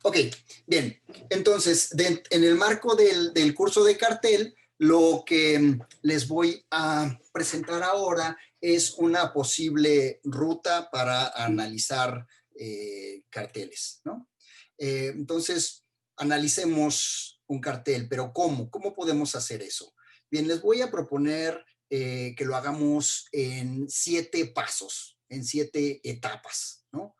Ok, bien. Entonces, en el marco del curso de cartel, lo que les voy a presentar ahora es una posible ruta para analizar carteles, ¿no? Entonces, analicemos un cartel, pero ¿cómo? ¿Cómo podemos hacer eso? Bien, les voy a proponer que lo hagamos en 7 pasos, en 7 etapas, ¿no?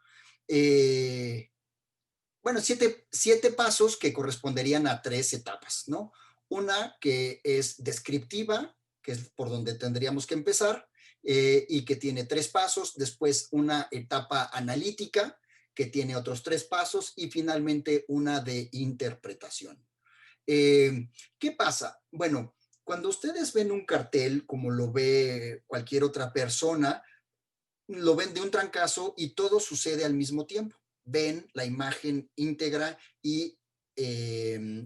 Bueno, siete pasos que corresponderían a 3 etapas, ¿no? Una que es descriptiva, que es por donde tendríamos que empezar, y que tiene 3 pasos, después una etapa analítica, que tiene otros 3 pasos, y finalmente una de interpretación. ¿Qué pasa? Bueno, cuando ustedes ven un cartel, como lo ve cualquier otra persona, lo ven de un trancazo y todo sucede al mismo tiempo. Ven la imagen íntegra y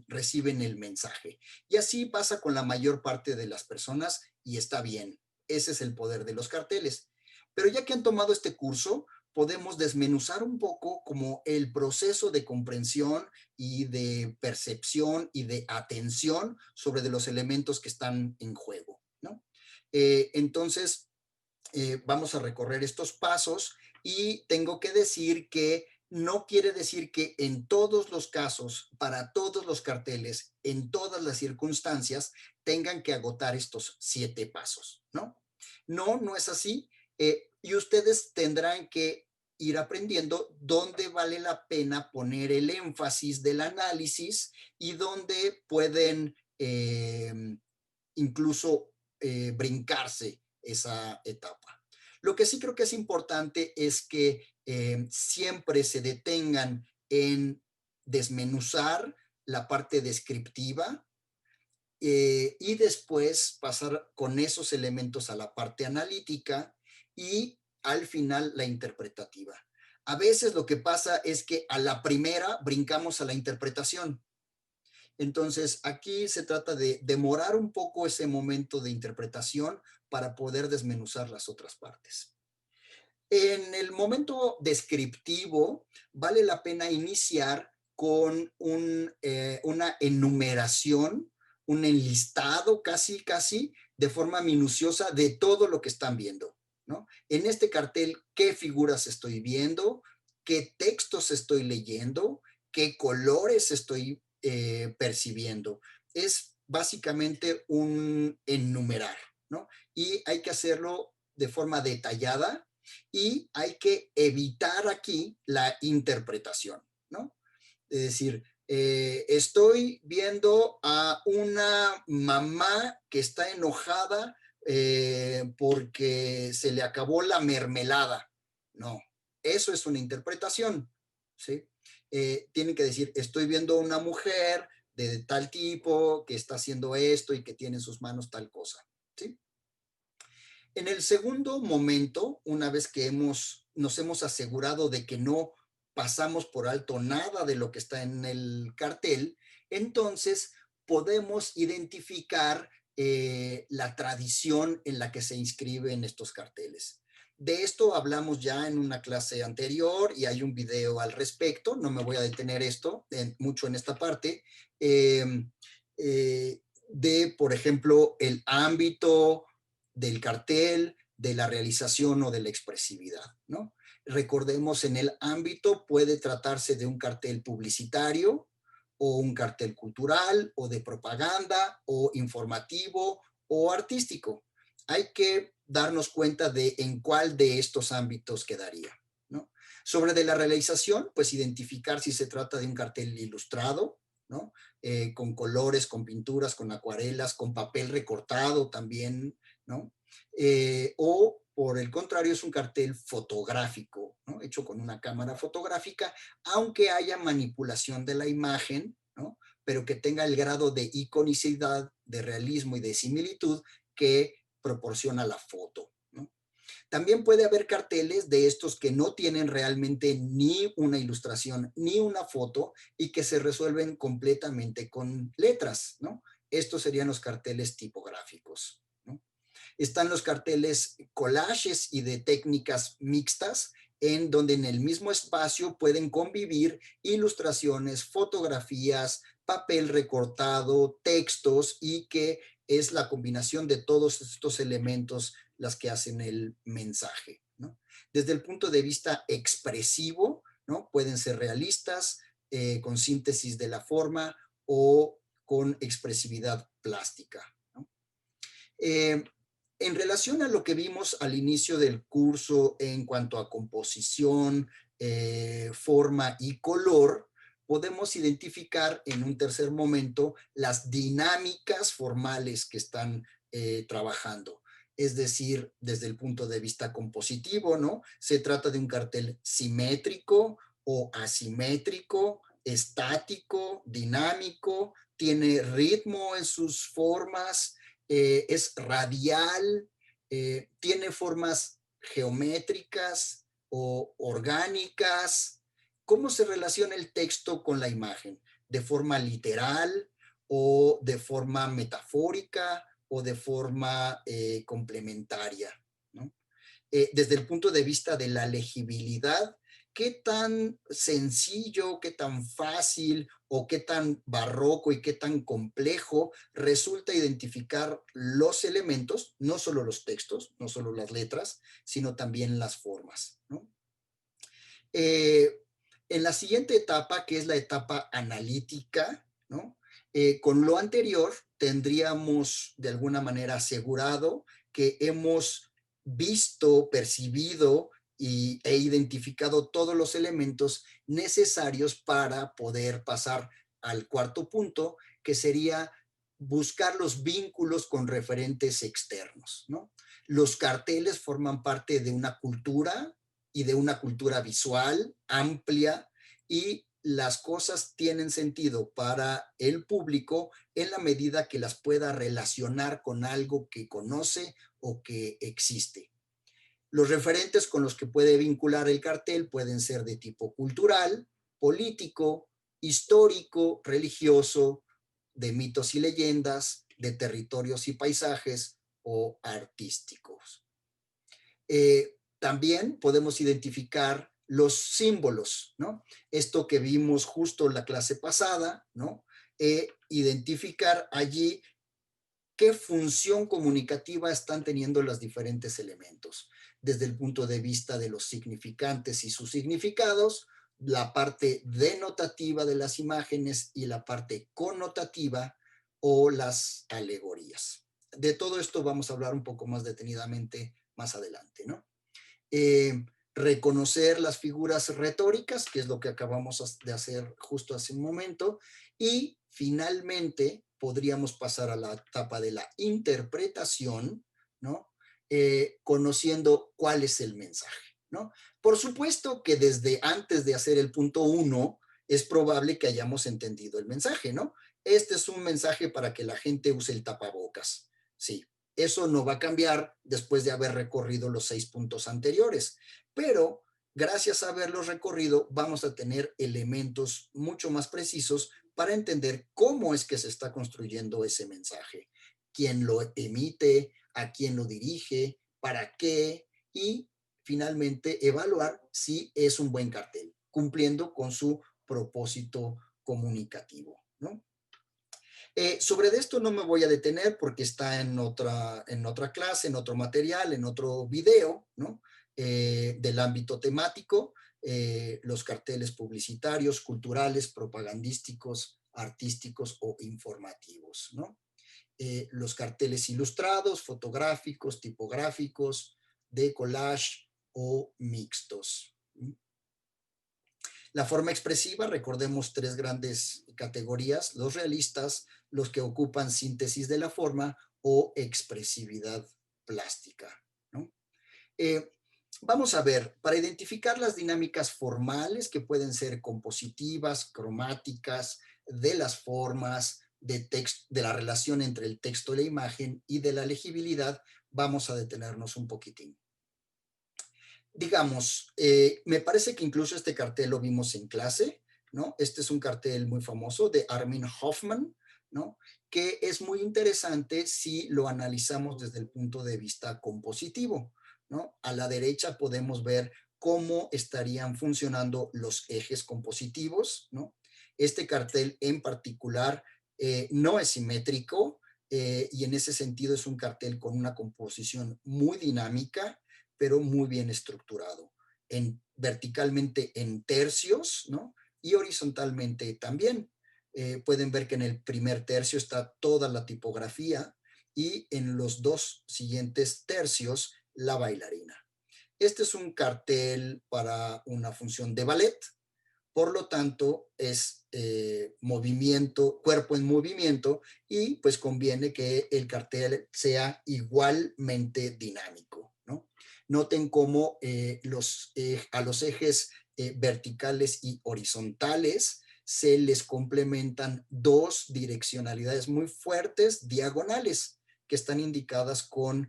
reciben el mensaje. Y así pasa con la mayor parte de las personas y está bien. Ese es el poder de los carteles. Pero ya que han tomado este curso, podemos desmenuzar un poco como el proceso de comprensión y de percepción y de atención sobre de los elementos que están en juego, ¿no? Entonces, vamos a recorrer estos pasos y tengo que decir que no quiere decir que en todos los casos, para todos los carteles, en todas las circunstancias, tengan que agotar estos 7 pasos, ¿no? No, no es así. Y ustedes tendrán que ir aprendiendo dónde vale la pena poner el énfasis del análisis y dónde pueden incluso brincarse esa etapa. Lo que sí creo que es importante es que siempre se detengan en desmenuzar la parte descriptiva y después pasar con esos elementos a la parte analítica y al final la interpretativa. A veces lo que pasa es que a la primera brincamos a la interpretación. Entonces, aquí se trata de demorar un poco ese momento de interpretación para poder desmenuzar las otras partes. En el momento descriptivo, vale la pena iniciar con una enumeración, un enlistado casi, de forma minuciosa de todo lo que están viendo, ¿no? En este cartel, ¿qué figuras estoy viendo? ¿Qué textos estoy leyendo? ¿Qué colores estoy percibiendo? Es básicamente un enumerar, ¿no? Y hay que hacerlo de forma detallada y hay que evitar aquí la interpretación, ¿no? Es decir, estoy viendo a una mamá que está enojada porque se le acabó la mermelada. No, eso es una interpretación, ¿sí? Tienen que decir, estoy viendo a una mujer de tal tipo que está haciendo esto y que tiene en sus manos tal cosa, ¿sí? En el segundo momento, una vez que nos hemos asegurado de que no pasamos por alto nada de lo que está en el cartel, entonces podemos identificar la tradición en la que se inscriben estos carteles. De esto hablamos ya en una clase anterior y hay un video al respecto. No me voy a detener mucho en esta parte. De, por ejemplo, el ámbito del cartel, de la realización o de la expresividad, ¿no? Recordemos, en el ámbito puede tratarse de un cartel publicitario o un cartel cultural o de propaganda o informativo o artístico. Hay que darnos cuenta de en cuál de estos ámbitos quedaría, ¿no? Sobre de la realización, pues identificar si se trata de un cartel ilustrado, ¿no? Con colores, con pinturas, con acuarelas, con papel recortado también, ¿no? O por el contrario es un cartel fotográfico, ¿no? Hecho con una cámara fotográfica, aunque haya manipulación de la imagen, ¿no? Pero que tenga el grado de iconicidad, de realismo y de similitud que proporciona la foto, ¿no? También puede haber carteles de estos que no tienen realmente ni una ilustración ni una foto y que se resuelven completamente con letras, ¿no? Estos serían los carteles tipográficos, ¿no? Están los carteles collages y de técnicas mixtas, en donde en el mismo espacio pueden convivir ilustraciones, fotografías, papel recortado, textos, y que es la combinación de todos estos elementos las que hacen el mensaje, ¿no? Desde el punto de vista expresivo, ¿no? Pueden ser realistas, con síntesis de la forma o con expresividad plástica, ¿no? En relación a lo que vimos al inicio del curso en cuanto a composición, forma y color, podemos identificar en un tercer momento las dinámicas formales que están trabajando. Es decir, desde el punto de vista compositivo, ¿no? Se trata de un cartel simétrico o asimétrico, estático, dinámico, tiene ritmo en sus formas, es radial, tiene formas geométricas o orgánicas. ¿Cómo se relaciona el texto con la imagen? ¿De forma literal o de forma metafórica o de forma complementaria, ¿no? Desde el punto de vista de la legibilidad, qué tan sencillo, qué tan fácil o qué tan barroco y qué tan complejo resulta identificar los elementos, no solo los textos, no solo las letras, sino también las formas, ¿no? Eh, en la siguiente etapa, que es la etapa analítica, ¿no? Con lo anterior tendríamos de alguna manera asegurado que hemos visto, percibido e identificado todos los elementos necesarios para poder pasar al cuarto punto, que sería buscar los vínculos con referentes externos, ¿no? Los carteles forman parte de una cultura y de una cultura visual amplia, y las cosas tienen sentido para el público en la medida que las pueda relacionar con algo que conoce o que existe. Los referentes con los que puede vincular el cartel pueden ser de tipo cultural, político, histórico, religioso, de mitos y leyendas, de territorios y paisajes o artísticos. También podemos identificar los símbolos, ¿no? Esto que vimos justo en la clase pasada, ¿no? Identificar allí qué función comunicativa están teniendo los diferentes elementos, desde el punto de vista de los significantes y sus significados, la parte denotativa de las imágenes y la parte connotativa o las alegorías. De todo esto vamos a hablar un poco más detenidamente más adelante, ¿no? Reconocer las figuras retóricas, que es lo que acabamos de hacer justo hace un momento, y finalmente podríamos pasar a la etapa de la interpretación, ¿no? Conociendo cuál es el mensaje, ¿no? Por supuesto que desde antes de hacer el punto 1 es probable que hayamos entendido el mensaje, ¿no? Este es un mensaje para que la gente use el tapabocas, sí. Eso no va a cambiar después de haber recorrido los 6 puntos anteriores, pero gracias a haberlos recorrido vamos a tener elementos mucho más precisos para entender cómo es que se está construyendo ese mensaje, quién lo emite, a quién lo dirige, para qué, y finalmente evaluar si es un buen cartel, cumpliendo con su propósito comunicativo, ¿no? Sobre esto no me voy a detener porque está en otra clase, en otro material, en otro video, ¿no? Del ámbito temático, los carteles publicitarios, culturales, propagandísticos, artísticos o informativos, ¿no? Los carteles ilustrados, fotográficos, tipográficos, de collage o mixtos. La forma expresiva, recordemos tres grandes categorías: los realistas, los que ocupan síntesis de la forma o expresividad plástica, ¿no? Vamos a ver, para identificar las dinámicas formales que pueden ser compositivas, cromáticas, de las formas, de la relación entre el texto y la imagen y de la legibilidad, vamos a detenernos un poquitín. Digamos, me parece que incluso este cartel lo vimos en clase, ¿no? Este es un cartel muy famoso de Armin Hoffman, ¿no? Que es muy interesante si lo analizamos desde el punto de vista compositivo, ¿no? A la derecha podemos ver cómo estarían funcionando los ejes compositivos, ¿no? Este cartel en particular no es simétrico y en ese sentido es un cartel con una composición muy dinámica, pero muy bien estructurado, verticalmente en tercios, ¿no? Y horizontalmente también. Pueden ver que en el primer tercio está toda la tipografía y en los dos siguientes tercios la bailarina. Este es un cartel para una función de ballet, por lo tanto es movimiento, cuerpo en movimiento y pues conviene que el cartel sea igualmente dinámico, ¿no? Noten cómo a los ejes verticales y horizontales se les complementan dos direccionalidades muy fuertes, diagonales, que están indicadas con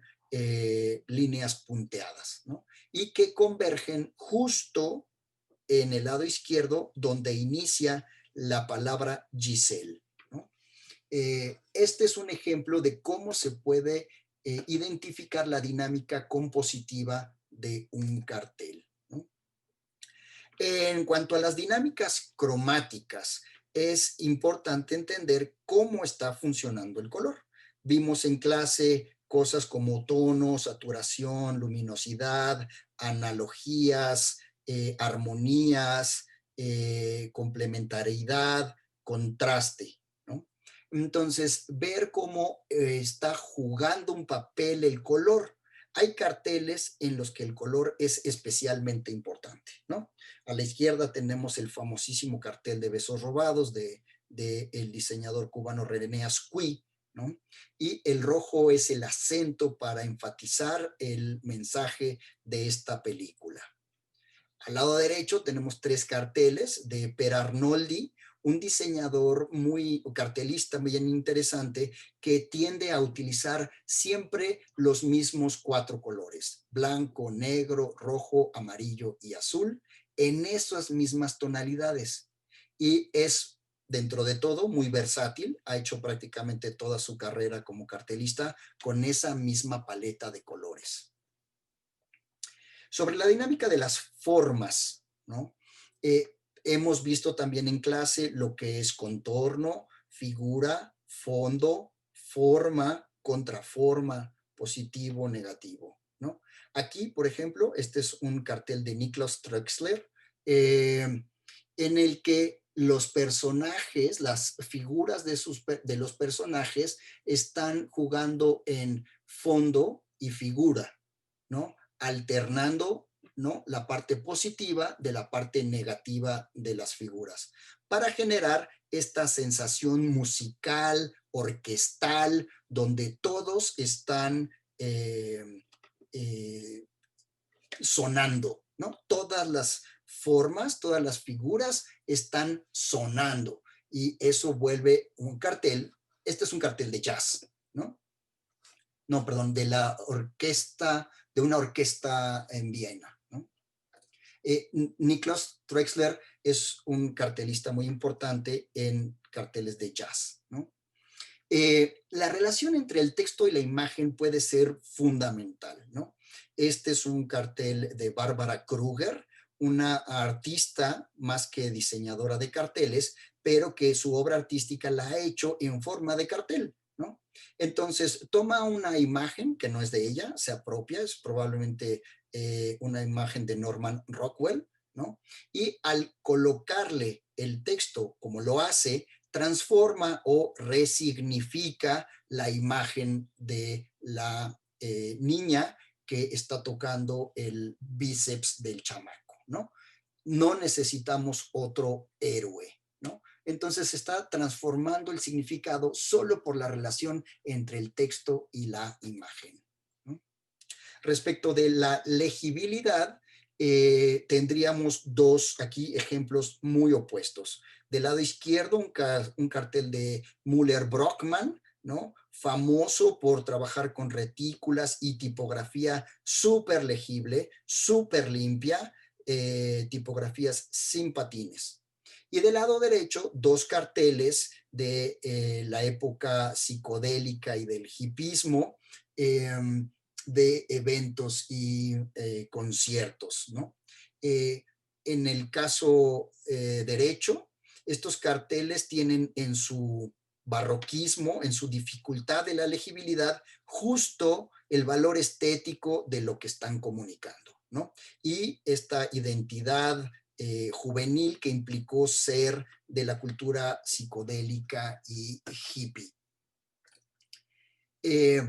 líneas punteadas, ¿no? Y que convergen justo en el lado izquierdo donde inicia la palabra Giselle, ¿no? Este es un ejemplo de cómo se puede identificar la dinámica compositiva de un cartel, ¿no? En cuanto a las dinámicas cromáticas, es importante entender cómo está funcionando el color. Vimos en clase cosas como tono, saturación, luminosidad, analogías, armonías, complementariedad, contraste, ¿no? Entonces, ver cómo está jugando un papel el color. Hay carteles en los que el color es especialmente importante, ¿no? A la izquierda tenemos el famosísimo cartel de Besos Robados el diseñador cubano René Ascui, ¿no? Y el rojo es el acento para enfatizar el mensaje de esta película. Al lado derecho tenemos tres carteles de Per Arnoldi, un diseñador cartelista muy interesante que tiende a utilizar siempre los mismos cuatro colores, blanco, negro, rojo, amarillo y azul, en esas mismas tonalidades. Y es, dentro de todo, muy versátil, ha hecho prácticamente toda su carrera como cartelista con esa misma paleta de colores. Sobre la dinámica de las formas, ¿no? Hemos visto también en clase lo que es contorno, figura, fondo, forma, contraforma, positivo, negativo, ¿no? Aquí, por ejemplo, este es un cartel de Niklas Tröxler, en el que los personajes, las figuras de los personajes están jugando en fondo y figura, ¿no? Alternando, ¿no? La parte positiva de la parte negativa de las figuras, para generar esta sensación musical, orquestal, donde todos están eh, sonando, ¿no? Todas las formas, todas las figuras están sonando y eso vuelve un cartel. Este es un cartel de jazz, ¿no? No, perdón, de la orquesta, de una orquesta en Viena, ¿no? Niklas Tröxler es un cartelista muy importante en carteles de jazz, ¿no? La relación entre el texto y la imagen puede ser fundamental, ¿no? Este es un cartel de Barbara Kruger, una artista más que diseñadora de carteles, pero que su obra artística la ha hecho en forma de cartel, ¿no? Entonces, toma una imagen que no es de ella, se apropia, es probablemente una imagen de Norman Rockwell, ¿no? Y al colocarle el texto como lo hace, transforma o resignifica la imagen de la niña que está tocando el bíceps del chamaco, ¿no? No necesitamos otro héroe, ¿no? Entonces se está transformando el significado solo por la relación entre el texto y la imagen, ¿no? Respecto de la legibilidad, tendríamos dos aquí ejemplos muy opuestos. Del lado izquierdo, un cartel de Müller-Brockmann, ¿no? Famoso por trabajar con retículas y tipografía súper legible, súper limpia, tipografías sin patines. Y del lado derecho, dos carteles de la época psicodélica y del hipismo, de eventos y conciertos, ¿no? En el caso derecho, estos carteles tienen en su barroquismo, en su dificultad de la legibilidad, justo el valor estético de lo que están comunicando, ¿no? Y esta identidad juvenil que implicó ser de la cultura psicodélica y hippie. Eh,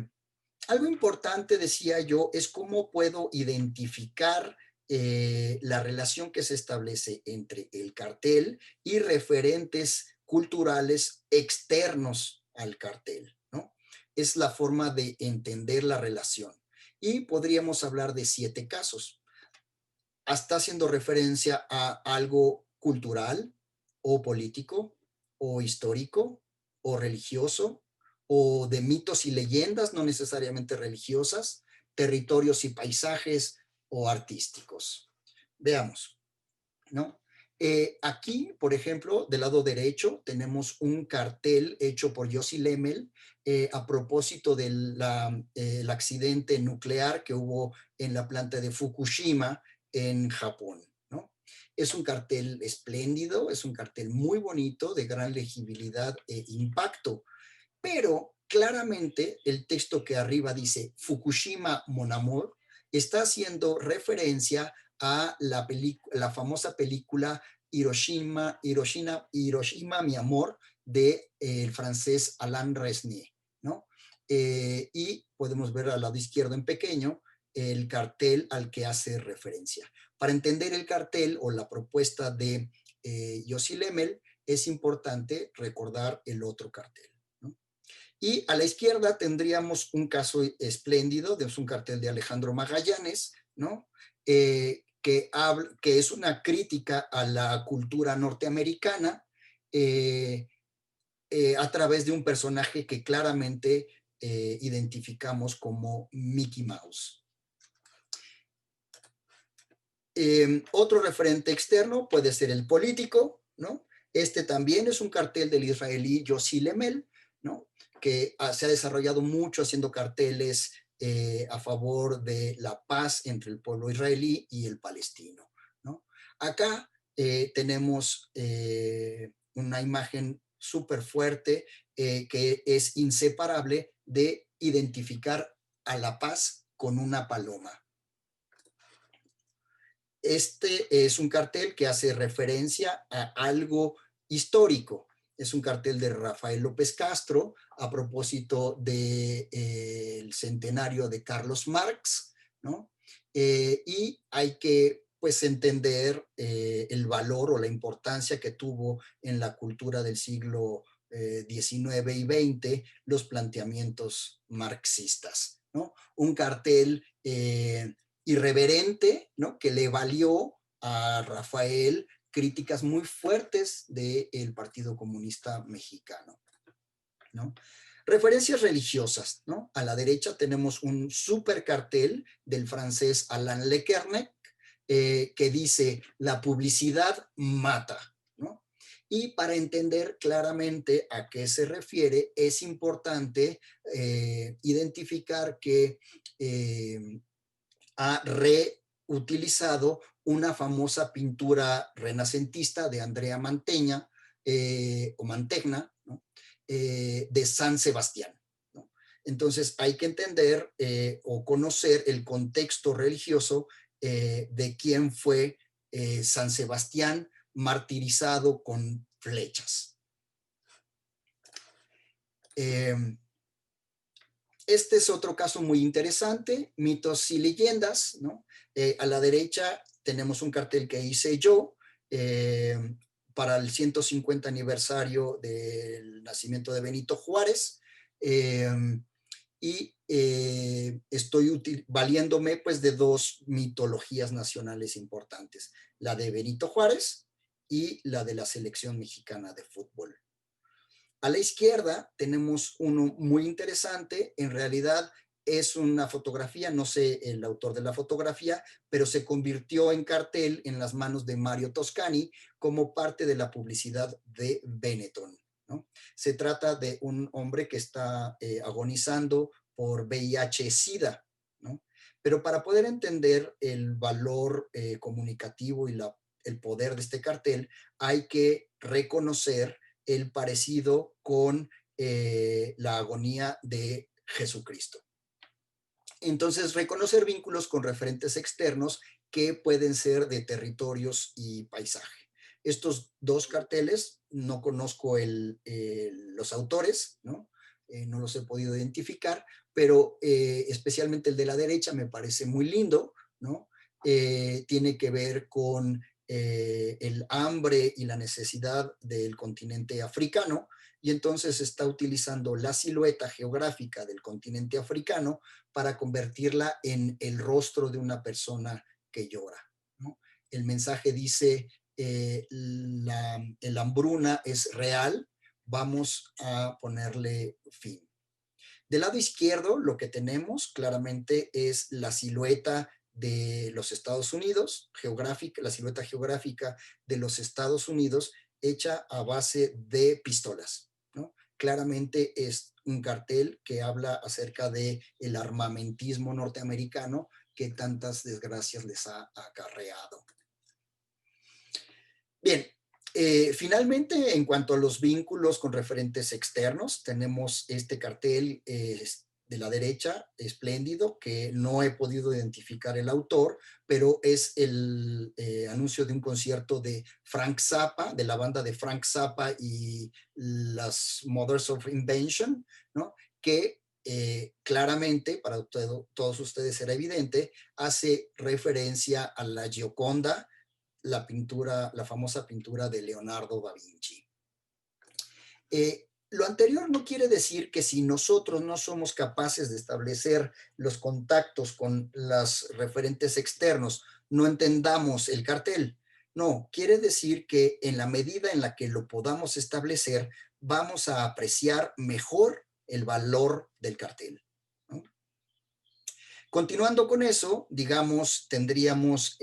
Algo importante, decía yo, es cómo puedo identificar la relación que se establece entre el cartel y referentes culturales externos al cartel, ¿no? Es la forma de entender la relación. Y podríamos hablar de 7 casos. Está haciendo referencia a algo cultural o político o histórico o religioso o de mitos y leyendas, no necesariamente religiosas, territorios y paisajes o artísticos. Veamos, ¿no? Aquí, por ejemplo, del lado derecho tenemos un cartel hecho por Yossi Lemel a propósito del accidente nuclear que hubo en la planta de Fukushima en Japón, ¿no? Es un cartel espléndido, es un cartel muy bonito, de gran legibilidad e impacto, pero claramente el texto que arriba dice Fukushima Mon Amour está haciendo referencia a la famosa película Hiroshima, mi amor, de el francés Alain Resnais, ¿no? Y podemos ver al lado izquierdo en pequeño el cartel al que hace referencia. Para entender el cartel o la propuesta de Yossi Lemel, es importante recordar el otro cartel. Y a la izquierda tendríamos un caso espléndido, es un cartel de Alejandro Magallanes, ¿no? Que es una crítica a la cultura norteamericana a través de un personaje que claramente identificamos como Mickey Mouse. Otro referente externo puede ser el político, ¿no? Este también es un cartel del israelí Yossi Lemel, ¿no? Que se ha desarrollado mucho haciendo carteles a favor de la paz entre el pueblo israelí y el palestino, ¿no? Acá tenemos una imagen súper fuerte que es inseparable de identificar a la paz con una paloma. Este es un cartel que hace referencia a algo histórico. Es un cartel de Rafael López Castro a propósito del centenario de Carlos Marx, ¿no? Y hay que pues entender el valor o la importancia que tuvo en la cultura del siglo XIX y XX los planteamientos marxistas, ¿no? Un cartel irreverente, ¿no? Que le valió a Rafael críticas muy fuertes del Partido Comunista Mexicano, ¿no? Referencias religiosas, ¿no? A la derecha tenemos un super cartel del francés Alain Lequernek que dice, la publicidad mata, ¿no? Y para entender claramente a qué se refiere, es importante identificar que ha reutilizado una famosa pintura renacentista de Andrea Mantegna, o Mantegna, ¿no? De San Sebastián, ¿no? Entonces hay que entender o conocer el contexto religioso de quién fue San Sebastián martirizado con flechas. Este es otro caso muy interesante, mitos y leyendas, ¿no? A la derecha tenemos un cartel que hice yo para el 150 aniversario del nacimiento de Benito Juárez y estoy valiéndome pues de 2 mitologías nacionales importantes, la de Benito Juárez y la de la selección mexicana de fútbol. A la izquierda tenemos uno muy interesante, en realidad es una fotografía, no sé el autor de la fotografía, pero se convirtió en cartel en las manos de Mario Toscani como parte de la publicidad de Benetton, ¿no? Se trata de un hombre que está agonizando por VIH-Sida, ¿no? Pero para poder entender el valor comunicativo y el poder de este cartel, hay que reconocer el parecido con la agonía de Jesucristo. Entonces, reconocer vínculos con referentes externos que pueden ser de territorios y paisaje. Estos dos carteles, no conozco los autores, ¿no? No los he podido identificar, pero especialmente el de la derecha me parece muy lindo, ¿no? Tiene que ver con el hambre y la necesidad del continente africano, y entonces está utilizando la silueta geográfica del continente africano para convertirla en el rostro de una persona que llora, ¿no? El mensaje dice, la hambruna es real, vamos a ponerle fin. Del lado izquierdo, lo que tenemos claramente es la silueta de los Estados Unidos, la silueta geográfica de los Estados Unidos hecha a base de pistolas, ¿no? Claramente es un cartel que habla acerca del armamentismo norteamericano que tantas desgracias les ha acarreado. Bien, finalmente, en cuanto a los vínculos con referentes externos, tenemos este cartel de la derecha, espléndido, que no he podido identificar el autor, pero es el anuncio de un concierto de Frank Zappa, de la banda de Frank Zappa y las Mothers of Invention, ¿no? Que claramente, para todos ustedes será evidente, hace referencia a la Gioconda, la famosa pintura de Leonardo da Vinci. Lo anterior no quiere decir que si nosotros no somos capaces de establecer los contactos con los referentes externos, no entendamos el cartel. No, quiere decir que en la medida en la que lo podamos establecer, vamos a apreciar mejor el valor del cartel, ¿no? Continuando con eso, digamos, tendríamos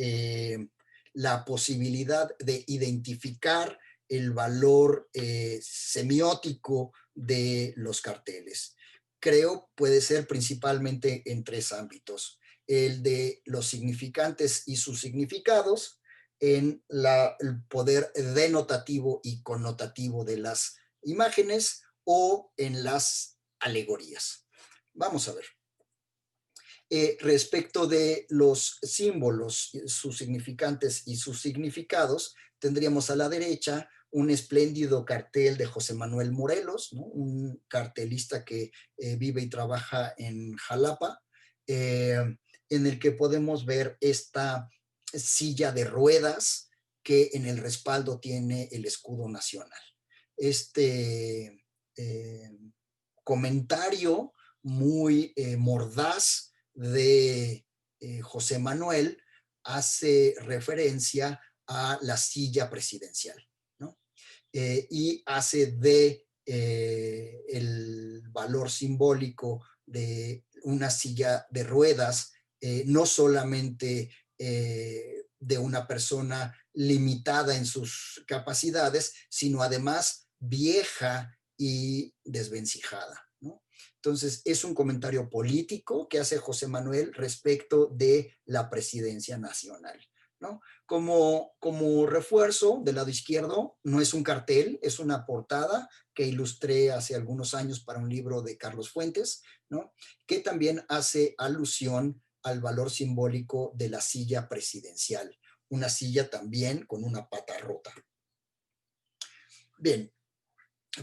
la posibilidad de identificar el valor semiótico de los carteles. Creo puede ser principalmente en tres ámbitos: el de los significantes y sus significados, en el poder denotativo y connotativo de las imágenes, o en las alegorías. Vamos a ver. Respecto de los símbolos, sus significantes y sus significados, tendríamos a la derecha un espléndido cartel de José Manuel Morelos, ¿no? Un cartelista que vive y trabaja en Jalapa, en el que podemos ver esta silla de ruedas que en el respaldo tiene el escudo nacional. Este comentario muy mordaz de José Manuel hace referencia a la silla presidencial, ¿no? Y hace de el valor simbólico de una silla de ruedas no solamente de una persona limitada en sus capacidades, sino además vieja y desvencijada, ¿no? Entonces, es un comentario político que hace José Manuel respecto de la presidencia nacional, ¿no? Como refuerzo del lado izquierdo, no es un cartel, es una portada que ilustré hace algunos años para un libro de Carlos Fuentes, ¿no? Que también hace alusión al valor simbólico de la silla presidencial, una silla también con una pata rota. Bien,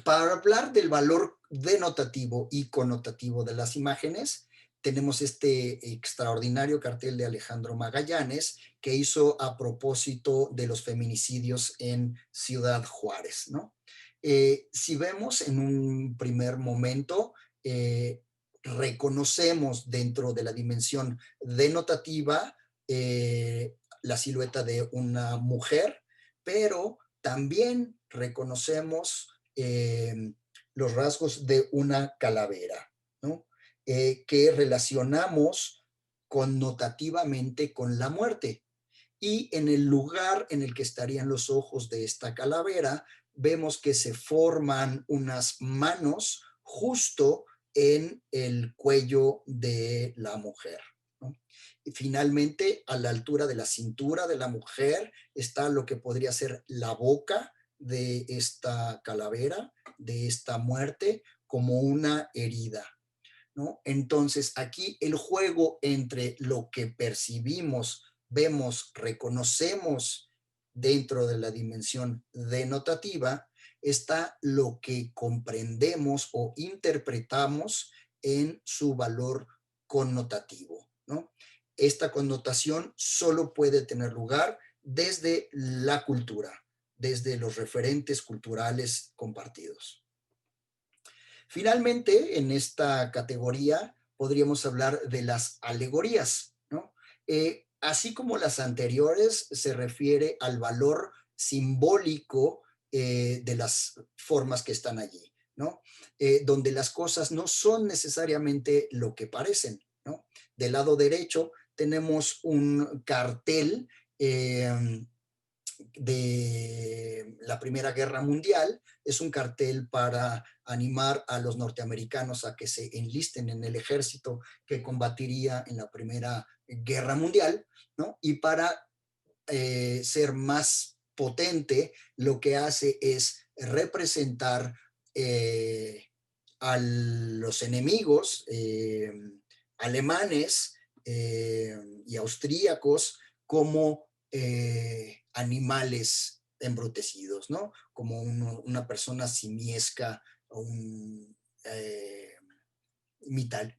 para hablar del valor denotativo y connotativo de las imágenes, tenemos este extraordinario cartel de Alejandro Magallanes que hizo a propósito de los feminicidios en Ciudad Juárez, ¿no? Si vemos en un primer momento, reconocemos dentro de la dimensión denotativa la silueta de una mujer, pero también reconocemos los rasgos de una calavera, ¿no? Que relacionamos connotativamente con la muerte. Y en el lugar en el que estarían los ojos de esta calavera, vemos que se forman unas manos justo en el cuello de la mujer, ¿no? Y finalmente, a la altura de la cintura de la mujer está lo que podría ser la boca de esta calavera, de esta muerte, como una herida, ¿no? Entonces, aquí el juego entre lo que percibimos, vemos, reconocemos dentro de la dimensión denotativa, está lo que comprendemos o interpretamos en su valor connotativo, ¿no? Esta connotación solo puede tener lugar desde la cultura, desde los referentes culturales compartidos. Finalmente, en esta categoría podríamos hablar de las alegorías, ¿no? Así como las anteriores, se refiere al valor simbólico de las formas que están allí, ¿no? Donde las cosas no son necesariamente lo que parecen, ¿no? Del lado derecho tenemos un cartel de la Primera Guerra Mundial. Es un cartel para animar a los norteamericanos a que se enlisten en el ejército que combatiría en la Primera Guerra Mundial, ¿no? Y para ser más potente, lo que hace es representar a los enemigos alemanes y austríacos como animales embrutecidos, ¿no? Como una persona simiesca o un militar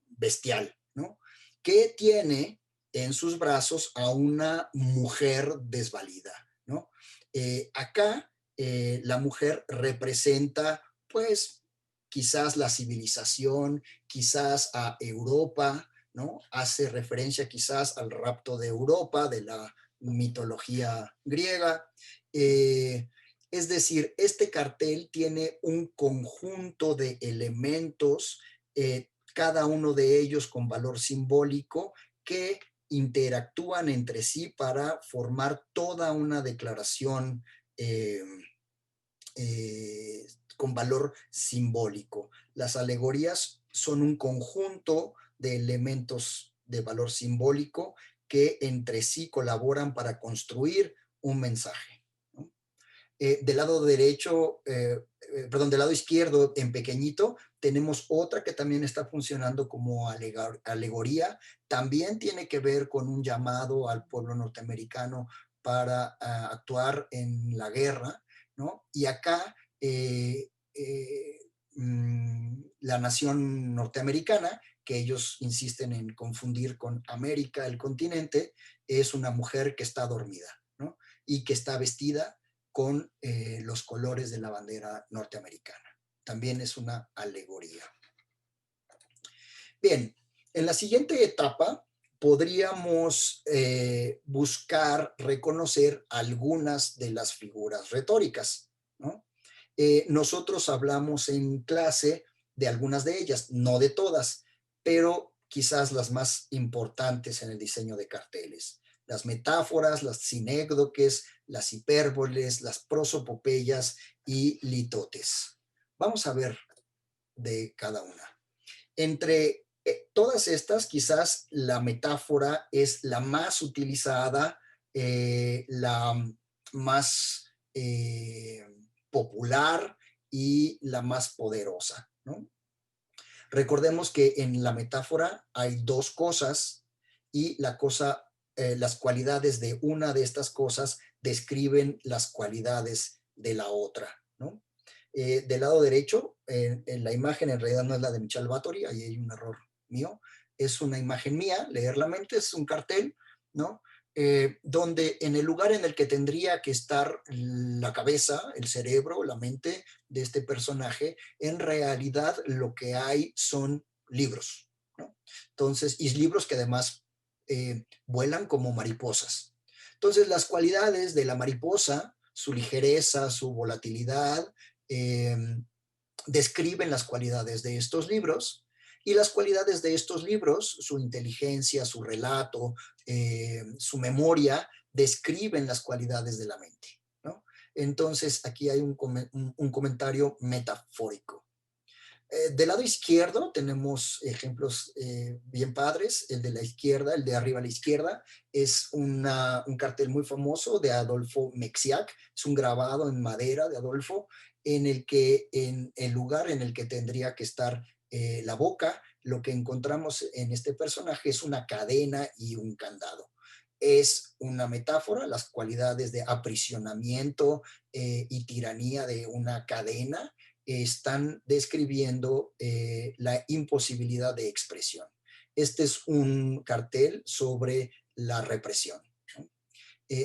bestial, ¿no? Que tiene en sus brazos a una mujer desvalida, ¿no? Acá la mujer representa, pues, quizás la civilización, quizás a Europa, ¿no? Hace referencia quizás al rapto de Europa, de la mitología griega. Es decir, este cartel tiene un conjunto de elementos, cada uno de ellos con valor simbólico, que interactúan entre sí para formar toda una declaración eh, eh, con valor simbólico. Las alegorías son un conjunto de elementos de valor simbólico que entre sí colaboran para construir un mensaje, ¿no? Del lado derecho, perdón, del lado izquierdo en pequeñito, tenemos otra que también está funcionando como alegoría. También tiene que ver con un llamado al pueblo norteamericano para actuar en la guerra, ¿no? Y acá la nación norteamericana, que ellos insisten en confundir con América, el continente, es una mujer que está dormida, ¿no? Y que está vestida con los colores de la bandera norteamericana. También es una alegoría. Bien, en la siguiente etapa podríamos buscar reconocer algunas de las figuras retóricas, ¿no? Nosotros hablamos en clase de algunas de ellas, no de todas, pero quizás las más importantes en el diseño de carteles. Las metáforas, las sinécdoques, las hipérboles, las prosopopeyas y litotes. Vamos a ver de cada una. Entre todas estas, quizás la metáfora es la más utilizada, la más popular y la más poderosa, ¿no? Recordemos que en la metáfora hay dos cosas y las cualidades de una de estas cosas describen las cualidades de la otra, ¿no? Del lado derecho, en la imagen en realidad no es la de Michel Báthory, ahí hay un error mío, es una imagen mía, leer la mente, es un cartel, ¿no? Donde en el lugar en el que tendría que estar la cabeza, el cerebro, la mente de este personaje, en realidad lo que hay son libros, ¿no? Entonces, y libros que además vuelan como mariposas. Entonces, las cualidades de la mariposa, su ligereza, su volatilidad, eh, describen las cualidades de estos libros, y las cualidades de estos libros, su inteligencia, su relato, su memoria, describen las cualidades de la mente, ¿no? Entonces, aquí hay un comentario metafórico. Del lado izquierdo tenemos ejemplos bien padres. El de la izquierda, el de arriba a la izquierda, es un cartel muy famoso de Adolfo Mexiac. Es un grabado en madera de Adolfo, en el que en el lugar en el que tendría que estar la boca, lo que encontramos en este personaje es una cadena y un candado. Es una metáfora, las cualidades de aprisionamiento y tiranía de una cadena están describiendo la imposibilidad de expresión. Este es un cartel sobre la represión, ¿no?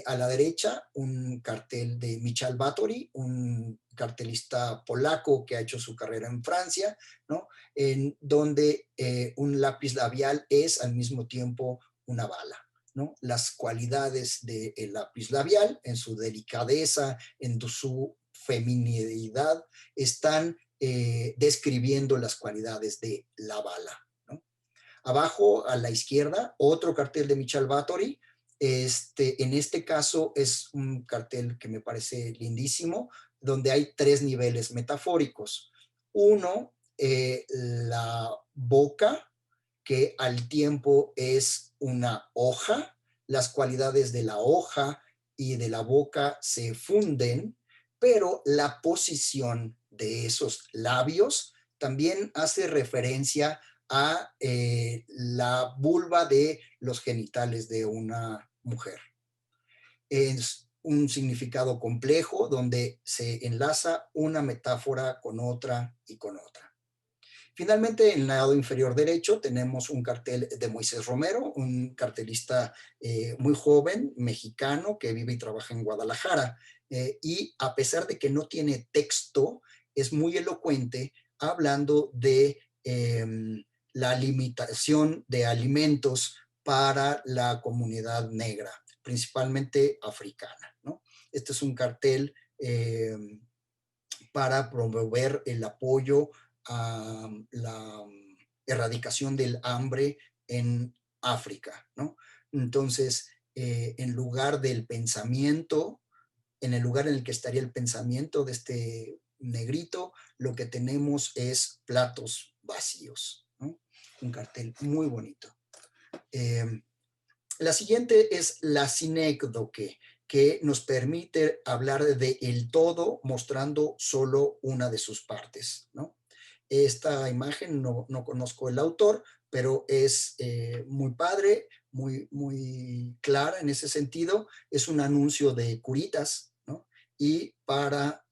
A la derecha, un cartel de Michal Báthory, un cartelista polaco que ha hecho su carrera en Francia, ¿no? En donde un lápiz labial es al mismo tiempo una bala, ¿no? Las cualidades del lápiz labial, en su delicadeza, en su feminidad, están describiendo las cualidades de la bala, ¿no? Abajo, a la izquierda, otro cartel de Michal Báthory. En este caso es un cartel que me parece lindísimo, donde hay tres niveles metafóricos. Uno, la boca, que al tiempo es una hoja. Las cualidades de la hoja y de la boca se funden, pero la posición de esos labios también hace referencia a la vulva de los genitales de una mujer. Es un significado complejo donde se enlaza una metáfora con otra y con otra. Finalmente, en el lado inferior derecho tenemos un cartel de Moisés Romero, un cartelista muy joven, mexicano, que vive y trabaja en Guadalajara. Y a pesar de que no tiene texto, es muy elocuente hablando de la limitación de alimentos para la comunidad negra, principalmente africana, ¿no? Este es un cartel para promover el apoyo a la erradicación del hambre en África, ¿no? Entonces, en lugar del pensamiento, en el lugar en el que estaría el pensamiento de este negrito, lo que tenemos es platos vacíos, ¿no? Un cartel muy bonito. La siguiente es la sinécdoque, que nos permite hablar de el todo mostrando solo una de sus partes, ¿no? Esta imagen no conozco el autor, pero es muy padre, muy clara en ese sentido. Es un anuncio de curitas, ¿no? Y para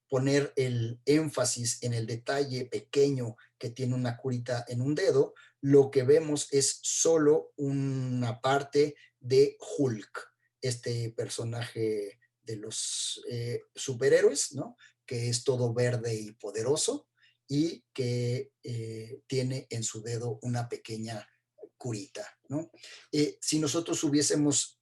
poner el énfasis en el detalle pequeño que tiene una curita en un dedo, lo que vemos es solo una parte de Hulk, este personaje de los superhéroes, ¿no? Que es todo verde y poderoso y que tiene en su dedo una pequeña curita, ¿no? Si nosotros hubiésemos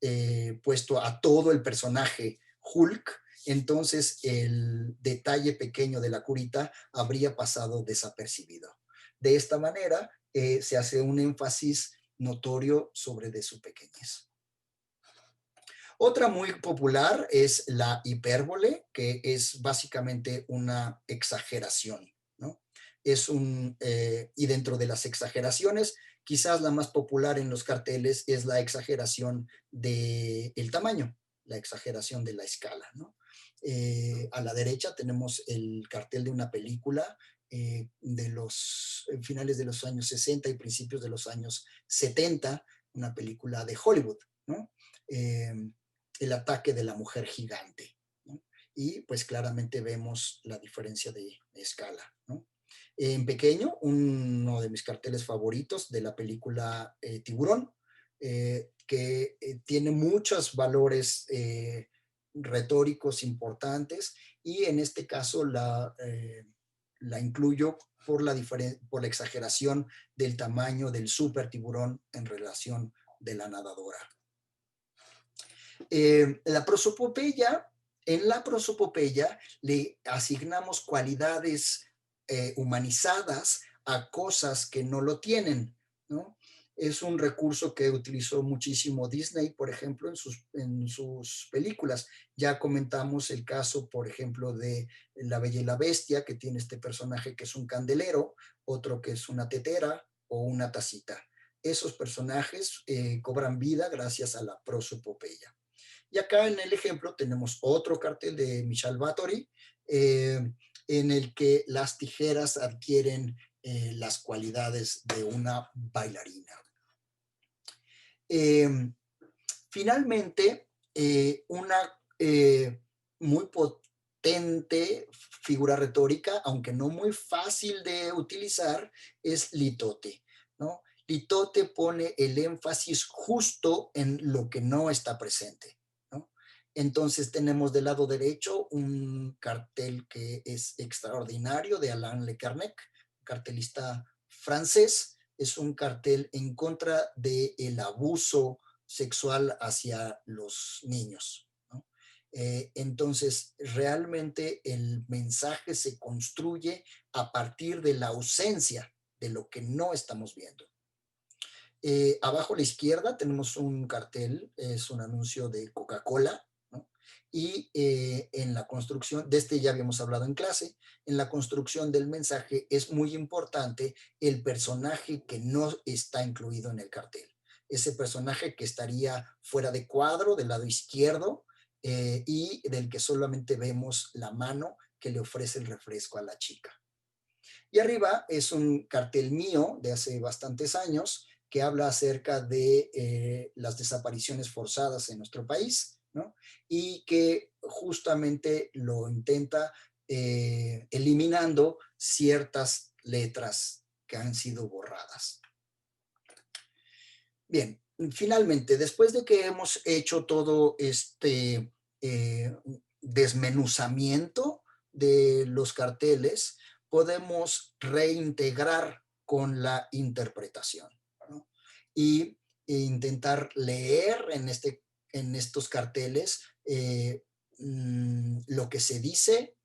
puesto a todo el personaje Hulk, entonces el detalle pequeño de la curita habría pasado desapercibido. De esta manera se hace un énfasis notorio sobre de su pequeñez. Otra muy popular es la hipérbole, que es básicamente una exageración, ¿no? Y dentro de las exageraciones, quizás la más popular en los carteles es la exageración del tamaño, la exageración de la escala, ¿no? A la derecha tenemos el cartel de una película de los finales de los años 60 y principios de los años 70, una película de Hollywood, ¿no? El ataque de la mujer gigante, ¿no? Y pues claramente vemos la diferencia de escala, ¿no? En pequeño, uno de mis carteles favoritos de la película Tiburón, que tiene muchos valores retóricos importantes, y en este caso la incluyo por la exageración del tamaño del super tiburón en relación de la nadadora. La prosopopeya, en la prosopopeya le asignamos cualidades humanizadas a cosas que no lo tienen, ¿no? Es un recurso que utilizó muchísimo Disney, por ejemplo, en sus películas. Ya comentamos el caso, por ejemplo, de La Bella y la Bestia, que tiene este personaje que es un candelero, otro que es una tetera o una tacita. Esos personajes cobran vida gracias a la prosopopeya. Y acá en el ejemplo tenemos otro cartel de Michel Bathory, en el que las tijeras adquieren las cualidades de una bailarina. Finalmente, una muy potente figura retórica, aunque no muy fácil de utilizar, es litote, ¿no? Litote pone el énfasis justo en lo que no está presente, ¿no? Entonces tenemos del lado derecho un cartel que es extraordinario de Alain Le Carnec, cartelista francés. Es un cartel en contra del abuso sexual hacia los niños, ¿no? Entonces, realmente el mensaje se construye a partir de la ausencia de lo que no estamos viendo. Abajo a la izquierda tenemos un cartel, es un anuncio de Coca-Cola, ¿no? Y en la construcción, de este ya habíamos hablado en clase, en la construcción del mensaje es muy importante el personaje que no está incluido en el cartel. Ese personaje que estaría fuera de cuadro, del lado izquierdo, y del que solamente vemos la mano que le ofrece el refresco a la chica. Y arriba es un cartel mío de hace bastantes años que habla acerca de las desapariciones forzadas en nuestro país, ¿no? Y que justamente lo intenta eliminando ciertas letras que han sido borradas. Bien, finalmente, después de que hemos hecho todo este desmenuzamiento de los carteles, podemos reintegrar con la interpretación, ¿no? Y intentar leer en estos carteles lo que se dice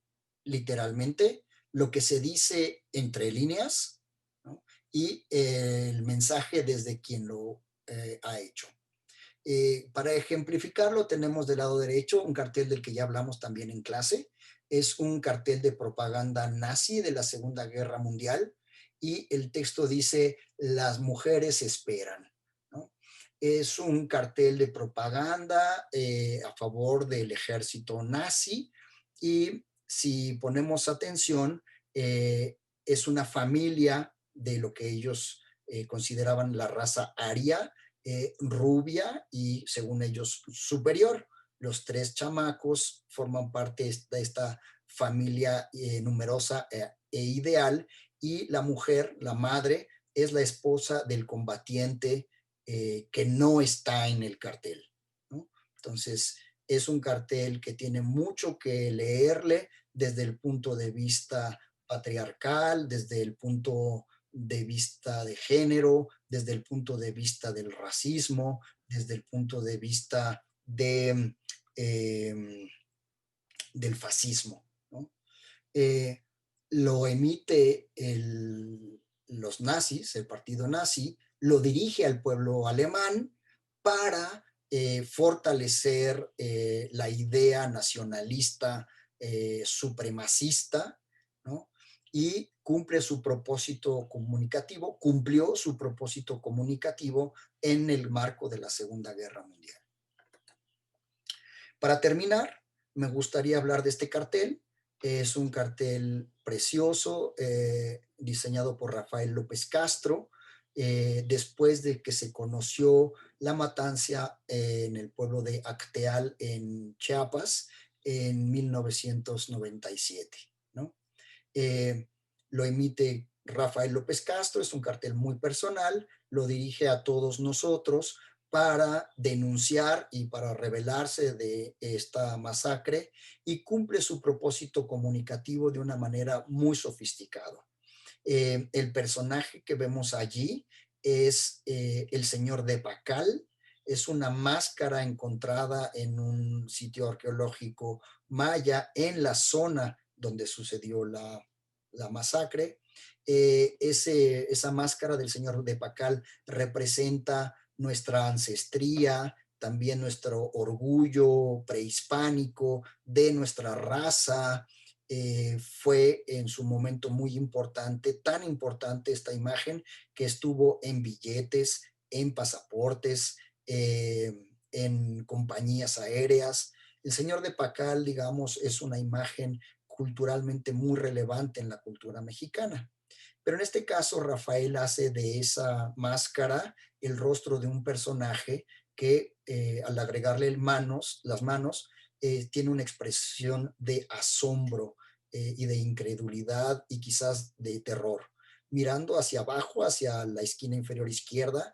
literalmente, lo que se dice entre líneas, ¿no? Y el mensaje desde quien lo ha hecho. Para ejemplificarlo, tenemos del lado derecho un cartel del que ya hablamos también en clase. Es un cartel de propaganda nazi de la Segunda Guerra Mundial y el texto dice, las mujeres esperan, ¿no? Es un cartel de propaganda a favor del ejército nazi y si ponemos atención, es una familia de lo que ellos consideraban la raza aria, rubia y, según ellos, superior. Los tres chamacos forman parte de esta familia numerosa e ideal y la mujer, la madre, es la esposa del combatiente que no está en el cartel, ¿no? Entonces, es un cartel que tiene mucho que leerle desde el punto de vista patriarcal, desde el punto de vista de género, desde el punto de vista del racismo, desde el punto de vista eh, del fascismo, ¿no? Eh, lo emite los nazis, el partido nazi, lo dirige al pueblo alemán para fortalecer la idea nacionalista supremacista, ¿no? Y cumple su propósito comunicativo, cumplió su propósito comunicativo en el marco de la Segunda Guerra Mundial. Para terminar, me gustaría hablar de este cartel. Es un cartel precioso, diseñado por Rafael López Castro, después de que se conoció la matanza en el pueblo de Acteal, en Chiapas, en 1997, ¿no? Lo emite Rafael López Castro, es un cartel muy personal, lo dirige a todos nosotros para denunciar y para rebelarse de esta masacre y cumple su propósito comunicativo de una manera muy sofisticada. El personaje que vemos allí es el señor de Bacal, es una máscara encontrada en un sitio arqueológico maya en la zona donde sucedió la masacre. Esa máscara del señor de Pacal representa nuestra ancestría, también nuestro orgullo prehispánico de nuestra raza. Fue en su momento muy importante, tan importante esta imagen que estuvo en billetes, en pasaportes, en compañías aéreas. El señor de Pacal, digamos, es una imagen culturalmente muy relevante en la cultura mexicana. Pero en este caso, Rafael hace de esa máscara el rostro de un personaje que al agregarle las manos, tiene una expresión de asombro y de incredulidad y quizás de terror, mirando hacia abajo, hacia la esquina inferior izquierda,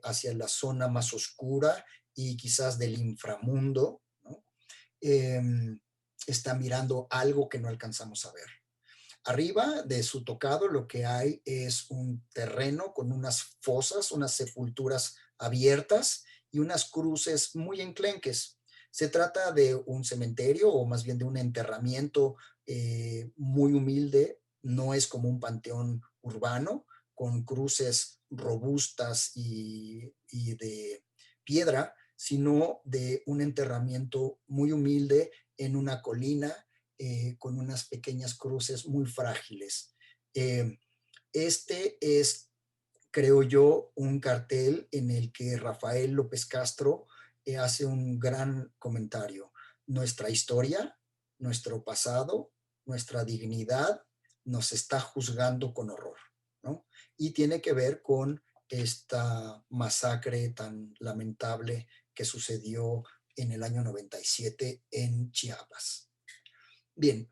hacia la zona más oscura y quizás del inframundo, ¿no? Eh, Está mirando algo que no alcanzamos a ver. Arriba de su tocado lo que hay es un terreno con unas fosas, unas sepulturas abiertas y unas cruces muy enclenques. Se trata de un cementerio o más bien de un enterramiento muy humilde, no es como un panteón urbano con cruces robustas y de piedra, sino de un enterramiento muy humilde en una colina con unas pequeñas cruces muy frágiles. Eh, este es, creo yo, un cartel en el que Rafael López Castro hace un gran comentario. Nuestra historia, nuestro pasado, nuestra dignidad nos está juzgando con horror, ¿no? Y tiene que ver con esta masacre tan lamentable que sucedió en el año 97 en Chiapas. Bien,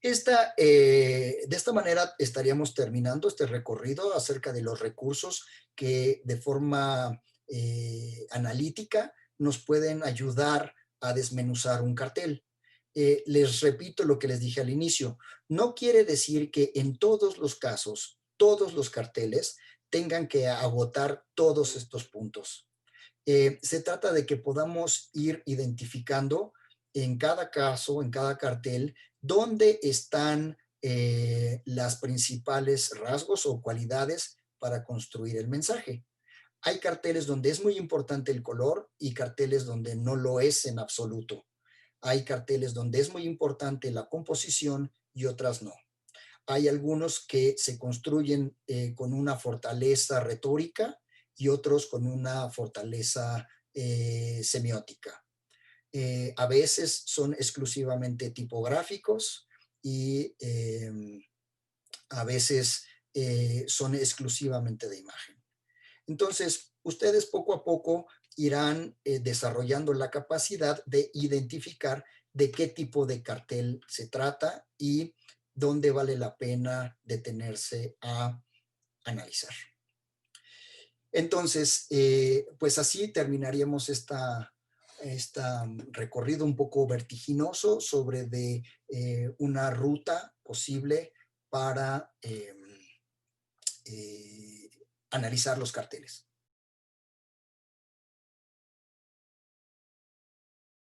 de esta manera estaríamos terminando este recorrido acerca de los recursos que de forma analítica nos pueden ayudar a desmenuzar un cartel. Les repito lo que les dije al inicio, no quiere decir que en todos los casos, todos los carteles tengan que agotar todos estos puntos. Se trata de que podamos ir identificando en cada caso, en cada cartel, dónde están las principales rasgos o cualidades para construir el mensaje. Hay carteles donde es muy importante el color y carteles donde no lo es en absoluto. Hay carteles donde es muy importante la composición y otras no. Hay algunos que se construyen con una fortaleza retórica y otros con una fortaleza semiótica. A veces son exclusivamente tipográficos y a veces son exclusivamente de imagen. Entonces, ustedes poco a poco irán desarrollando la capacidad de identificar de qué tipo de cartel se trata y dónde vale la pena detenerse a analizar. Entonces, pues así terminaríamos este recorrido un poco vertiginoso sobre una ruta posible para analizar los carteles.